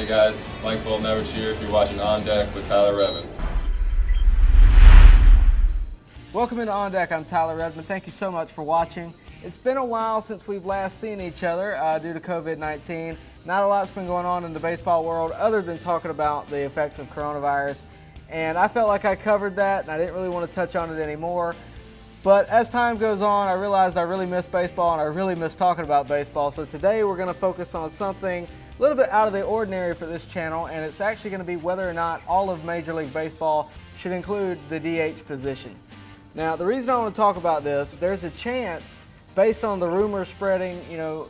Hey guys, Mike Fulton here. You're watching On Deck with Tyler Redmond. Welcome into On Deck. I'm Tyler Redmond. Thank you so much for watching. It's been a while since we've last seen each other due to COVID-19. Not a lot's been going on in the baseball world other than talking about the effects of coronavirus. And I felt like I covered that and I didn't really want to touch on it anymore. But as time goes on, I realized I really miss baseball and I really miss talking about baseball. So today we're going to focus on something a little bit out of the ordinary for this channel, and it's actually going to be whether or not all of Major League Baseball should include the DH position. Now, the reason I want to talk about this, there's a chance, based on the rumors spreading,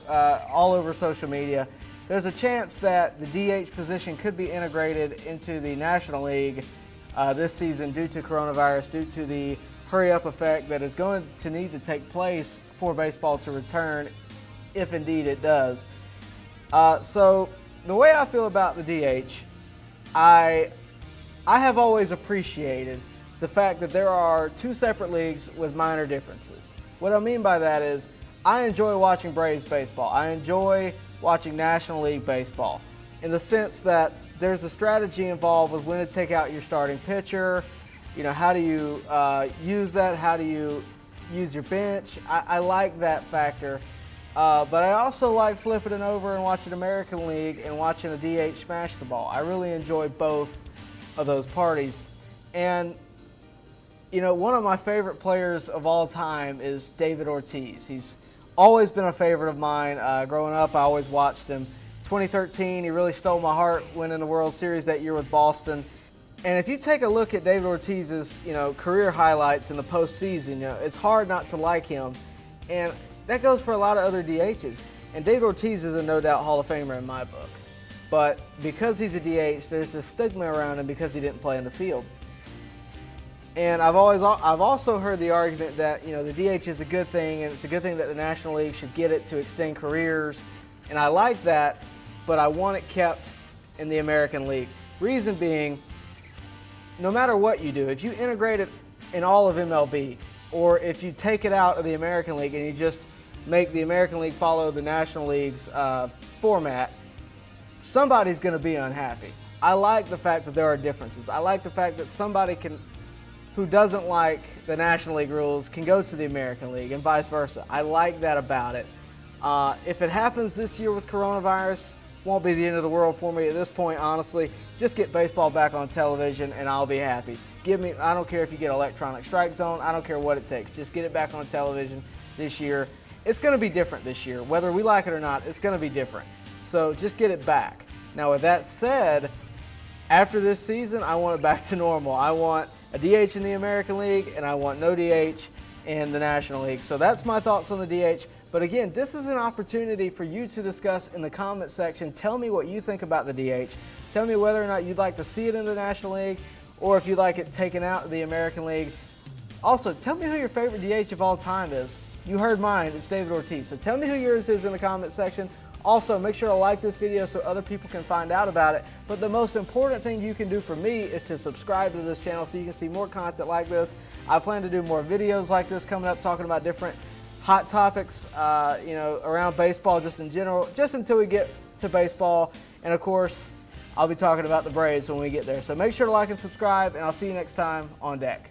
all over social media, there's a chance that the DH position could be integrated into the National League this season due to coronavirus, due to the hurry-up effect that is going to need to take place for baseball to return, if indeed it does. So the way I feel about the DH, I have always appreciated the fact that there are two separate leagues with minor differences. What I mean by that is I enjoy watching Braves baseball. I enjoy watching National League baseball in the sense that there's a strategy involved with when to take out your starting pitcher. How do you use that? How do you use your bench? I like that factor. But I also like flipping it over and watching American League and watching a DH smash the ball. I really enjoy both of those parties. And, one of my favorite players of all time is David Ortiz. He's always been a favorite of mine. Growing up, I always watched him. 2013, he really stole my heart, winning the World Series that year with Boston. And if you take a look at David Ortiz's, career highlights in the postseason, it's hard not to like him. And that goes for a lot of other DHs. And David Ortiz is a no doubt Hall of Famer in my book. But because he's a DH, there's a stigma around him because he didn't play in the field. And I've also heard the argument that, the DH is a good thing, and it's a good thing that the National League should get it to extend careers. And I like that, but I want it kept in the American League. Reason being, no matter what you do, if you integrate it in all of MLB, or if you take it out of the American League and you just make the American League follow the National League's format, somebody's going to be unhappy. I like the fact that there are differences. I like the fact that somebody who doesn't like the National League rules can go to the American League and vice versa. I like that about it. If it happens this year with coronavirus, won't be the end of the world for me at this point, honestly. Just get baseball back on television and I'll be happy. I don't care if you get electronic strike zone. I don't care what it takes. Just get it back on television this year. It's going to be different this year. Whether we like it or not, it's going to be different. So just get it back. Now, with that said, after this season, I want it back to normal. I want a DH in the American League and I want no DH in the National League. So that's my thoughts on the DH. But again, this is an opportunity for you to discuss in the comment section. Tell me what you think about the DH. Tell me whether or not you'd like to see it in the National League or if you'd like it taken out of the American League. Also, tell me who your favorite DH of all time is. You heard mine, it's David Ortiz. So tell me who yours is in the comment section. Also, make sure to like this video so other people can find out about it. But the most important thing you can do for me is to subscribe to this channel so you can see more content like this. I plan to do more videos like this coming up, talking about different hot topics, around baseball just in general, just until we get to baseball. And of course, I'll be talking about the Braves when we get there. So make sure to like and subscribe, and I'll see you next time on Deck.